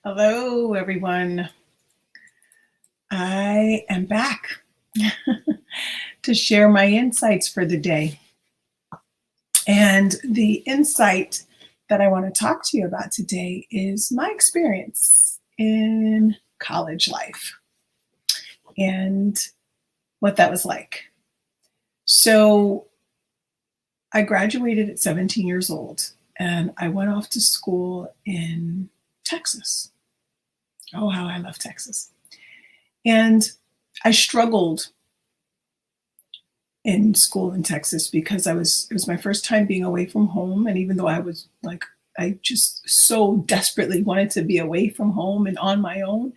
Hello, everyone. I am back to share my insights for the day. And the insight that I want to talk to you about today is my experience in college life and what that was like. So, I graduated at 17 years old and I went off to school in Texas. Oh, how I love Texas. And I struggled in school in Texas because it was my first time being away from home. And even though I was like, I just so desperately wanted to be away from home and on my own,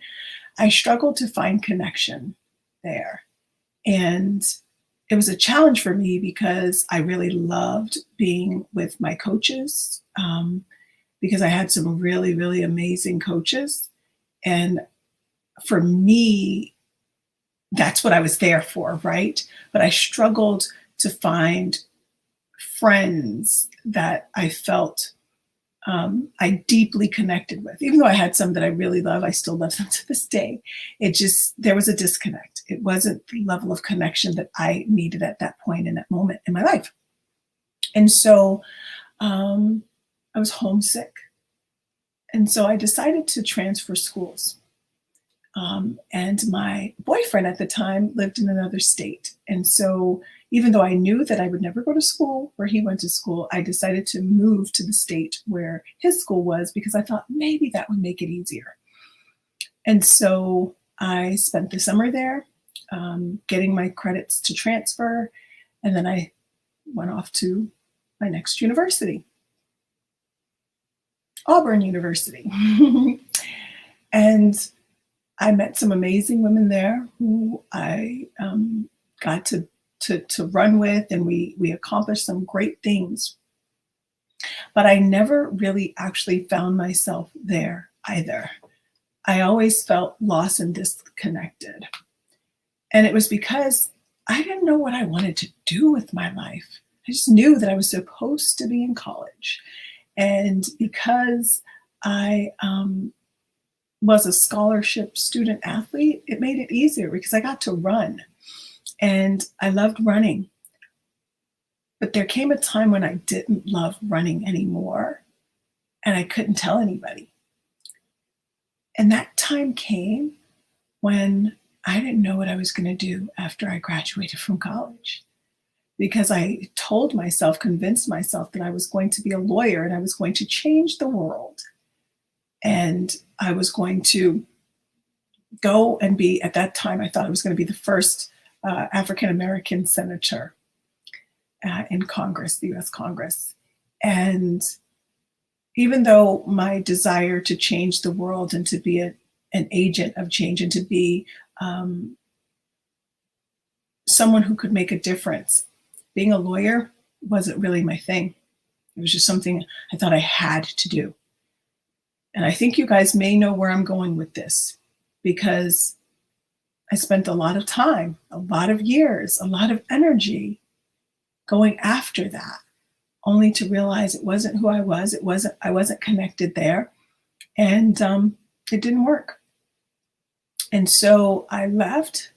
I struggled to find connection there. And it was a challenge for me because I really loved being with my coaches, because I had some really, really amazing coaches. And for me, that's what I was there for, right? But I struggled to find friends that I felt I deeply connected with. Even though I had some that I really love, I still love them to this day. It just, there was a disconnect. It wasn't the level of connection that I needed at that point in that moment in my life. And so I was homesick. And so I decided to transfer schools. And my boyfriend at the time lived in another state. And so, even though I knew that I would never go to school where he went to school, I decided to move to the state where his school was because I thought maybe that would make it easier. And so, I spent the summer there, getting my credits to transfer. And then I went off to my next university, Auburn University. And I met some amazing women there who I got to run with, and we accomplished some great things. But I never really actually found myself there either. I always felt lost and disconnected. And it was because I didn't know what I wanted to do with my life. I just knew that I was supposed to be in college. And because I was a scholarship student athlete, it made it easier because I got to run and I loved running. But there came a time when I didn't love running anymore and I couldn't tell anybody. And that time came when I didn't know what I was going to do after I graduated from college because I told myself, convinced myself that I was going to be a lawyer and I was going to change the world. And I was going to go and be, at that time, I thought I was going to be the first African American senator in Congress, the US Congress. And even though my desire to change the world and to be an agent of change and to be someone who could make a difference, being a lawyer wasn't really my thing. It was just something I thought I had to do. And I think you guys may know where I'm going with this because I spent a lot of time, a lot of years, a lot of energy going after that, only to realize it wasn't who I was. I wasn't connected there. And it didn't work. And so I left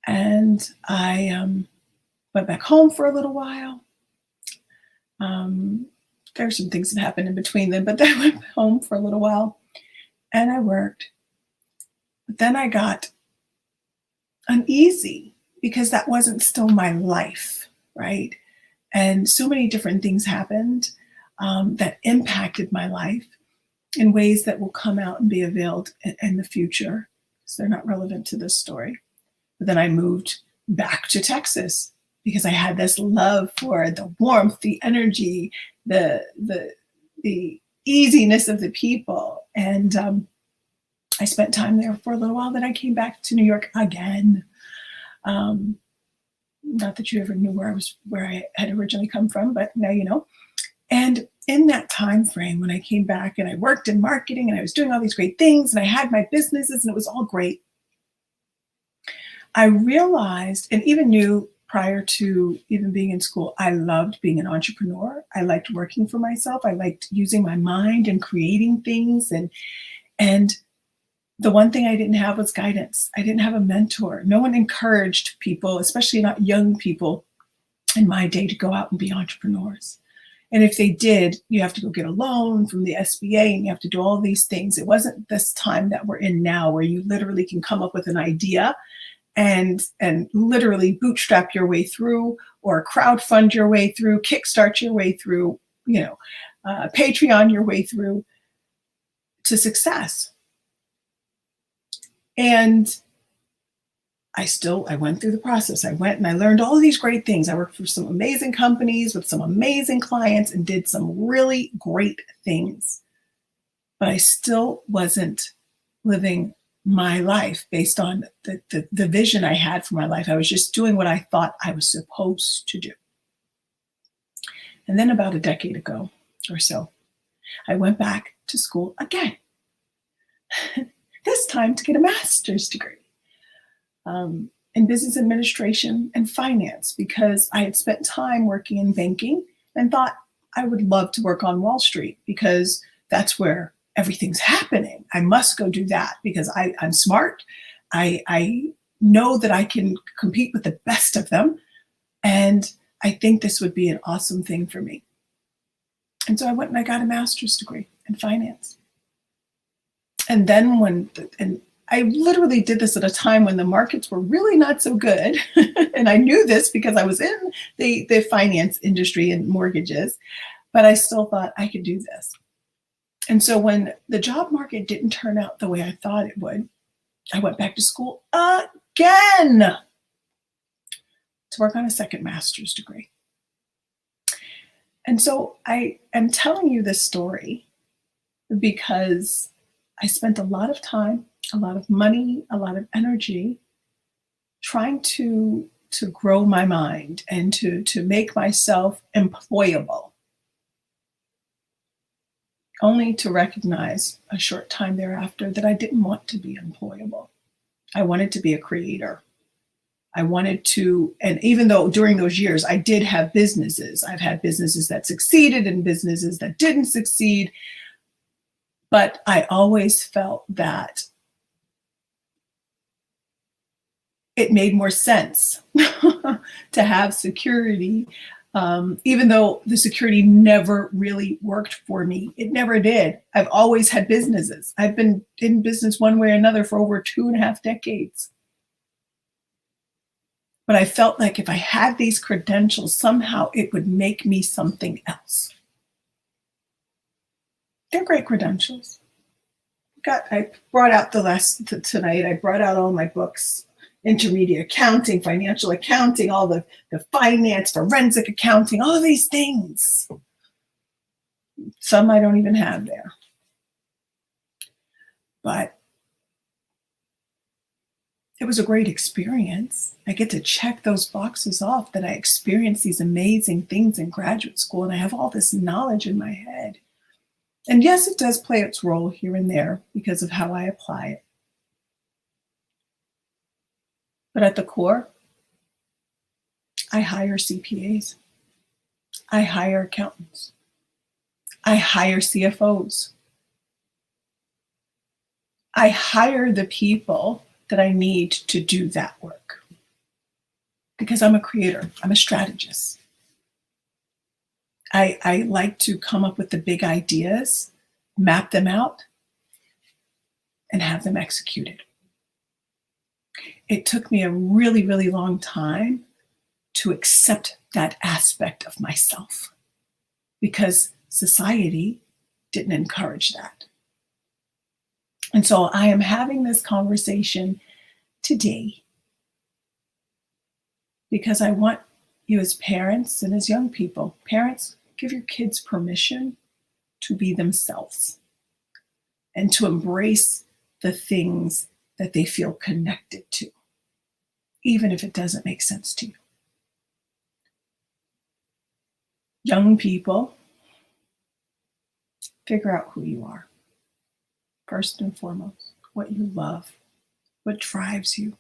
and I went back home for a little while. There were some things that happened in between then, but then I went home for a little while and I worked. But then I got uneasy because that wasn't still my life, right? And so many different things happened that impacted my life in ways that will come out and be availed in the future because they're not relevant to this story. But then I moved back to Texas because I had this love for the warmth, the energy, the easiness of the people. And I spent time there for a little while. Then I came back to New York again. Not that you ever knew where I had originally come from, but now you know. And in that time frame, when I came back and I worked in marketing and I was doing all these great things and I had my businesses and it was all great, I realized and even knew prior to even being in school, I loved being an entrepreneur. I liked working for myself. I liked using my mind and creating things. And the one thing I didn't have was guidance. I didn't have a mentor. No one encouraged people, especially not young people in my day, to go out and be entrepreneurs. And if they did, you have to go get a loan from the SBA and you have to do all these things. It wasn't this time that we're in now where you literally can come up with an idea and literally bootstrap your way through, or crowdfund your way through, kickstart your way through, Patreon your way through to success. And I went through the process. I went and I learned all of these great things. I worked for some amazing companies with some amazing clients and did some really great things. But I still wasn't living my life based on the vision I had for my life. I was just doing what I thought I was supposed to do. And then about a decade ago or so, I went back to school again, this time to get a master's degree in business administration and finance, because I had spent time working in banking and thought I would love to work on Wall Street because that's where everything's happening. I must go do that because I'm smart. I know that I can compete with the best of them. And I think this would be an awesome thing for me. And so I went and I got a master's degree in finance. And then and I literally did this at a time when the markets were really not so good. And I knew this because I was in the finance industry and mortgages, but I still thought I could do this. And so when the job market didn't turn out the way I thought it would, I went back to school again to work on a second master's degree. And so I am telling you this story because I spent a lot of time, a lot of money, a lot of energy trying to grow my mind and to make myself employable, only to recognize a short time thereafter that I didn't want to be employable. I wanted to be a creator. I wanted to, and even though during those years I did have businesses, I've had businesses that succeeded and businesses that didn't succeed, but I always felt that it made more sense to have security, even though the security never really worked for me. It never did. I've always had businesses. I've been in business one way or another for over 2.5 decades. But I felt like if I had these credentials, somehow it would make me something else. They're great credentials. I brought out tonight, I brought out all my books, intermediate accounting, financial accounting, all the finance, forensic accounting, all of these things. Some I don't even have there. But it was a great experience. I get to check those boxes off that I experienced these amazing things in graduate school, and I have all this knowledge in my head. And yes, it does play its role here and there because of how I apply it. But at the core, I hire CPAs. I hire accountants. I hire CFOs. I hire the people that I need to do that work because I'm a creator. I'm a strategist. I like to come up with the big ideas, map them out, and have them executed. It took me a really, really long time to accept that aspect of myself because society didn't encourage that. And so I am having this conversation today because I want you as parents and as young people, parents, give your kids permission to be themselves and to embrace the things that they feel connected to, even if it doesn't make sense to you. Young people, figure out who you are. First and foremost, what you love, what drives you,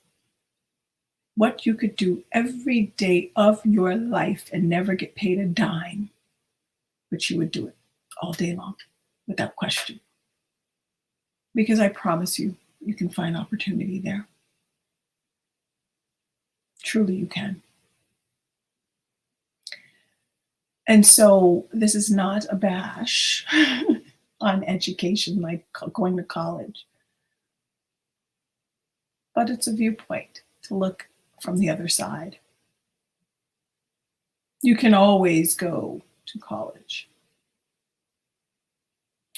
what you could do every day of your life and never get paid a dime, but you would do it all day long without question. because I promise you, you can find opportunity there. Truly, you can. And so this is not a bash on education like going to college, but it's a viewpoint to look from the other side. You can always go to college,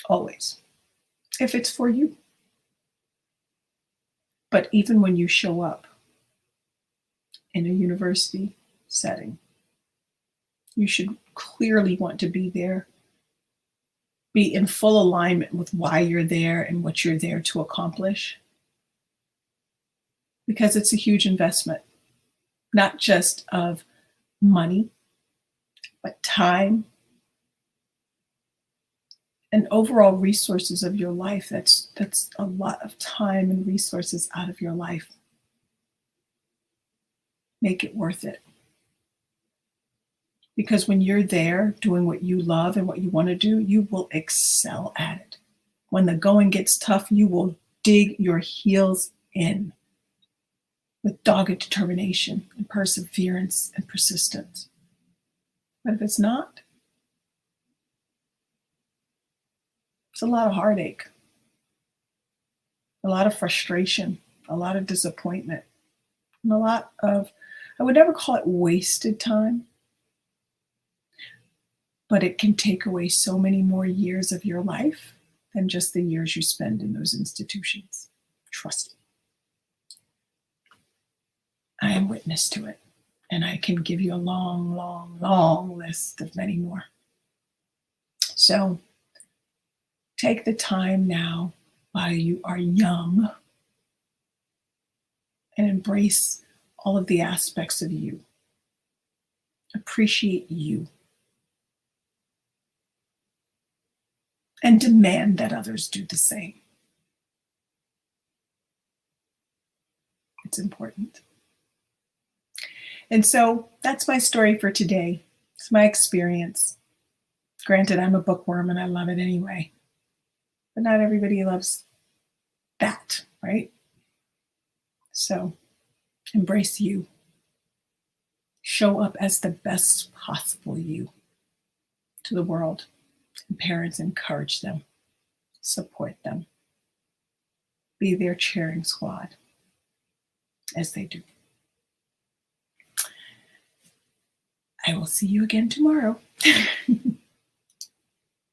always, if it's for you. But even when you show up in a university setting, you should clearly want to be there, be in full alignment with why you're there and what you're there to accomplish. Because it's a huge investment, not just of money, but time and overall resources of your life. That's a lot of time and resources out of your life. Make it worth it. Because when you're there doing what you love and what you want to do, you will excel at it. When the going gets tough, you will dig your heels in with dogged determination and perseverance and persistence. But if it's not, it's a lot of heartache, a lot of frustration, a lot of disappointment, and a lot of, I would never call it wasted time, but it can take away so many more years of your life than just the years you spend in those institutions. Trust me. I am witness to it, and I can give you a long, long, long list of many more. So take the time now while you are young and embrace all of the aspects of you. Appreciate you. And demand that others do the same. It's important. And so that's my story for today. It's my experience. Granted, I'm a bookworm and I love it anyway. But not everybody loves that, right? So embrace you. Show up as the best possible you to the world. And parents, encourage them. Support them. Be their cheering squad as they do. I will see you again tomorrow.